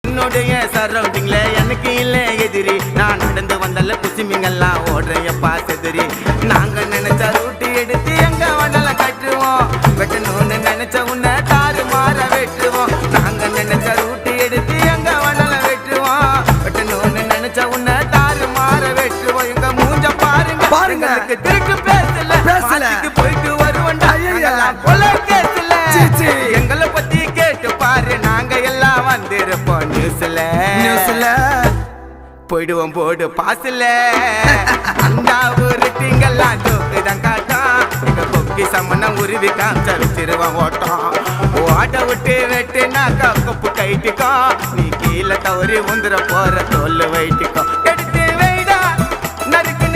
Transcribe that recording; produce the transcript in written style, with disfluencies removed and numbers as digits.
என்னுடைய சரௌண்டிங்ல எனக்கு இல்ல எதிரி நான் நடந்து வந்தால குசிமிங்கெல்லாம் ஓடுறையப்பா செதிரி நாங்க நினைச்ச ரூட்டு எடுத்து எங்க வண்டல கட்டுவோம் வெட்டணும்னு நினைச்ச உன்னை தாறு மாற வெட்டுவோம் நாங்க நினைச்ச ரூட்டு எடுத்து எங்க வண்டல வெட்டுவோம் வெட்டணும்னு நினைச்ச உன்னை தாறு மாற வெட்டுவோம் எங்க மூஞ்ச பாருங்க எங்களுக்கு திருட்டு பேசல போயிட்டு வருவோண்டா கொலை கேசல எங்களை பத்தி கேட்டு பாரு நாங்க எல்லாம் வந்திருப்போம் நியூஸ்ல போயிடுவோம் போடு பாசல அந்த ஒரு திங்கெல்லாம் ஜோக்குதான் காட்டும் எங்க கொக்கி சம்மனம் உருவி காமிச்ச வச்சிருவான் ஓட்டம் ஓட்ட விட்டு வெட்டுனாக்கா கொப்பு கைட்டுக்கோ நீ கீழே தவறி உந்துற போற தோல் வைட்டுக்கோ எடுத்து வைடா நறுக்கு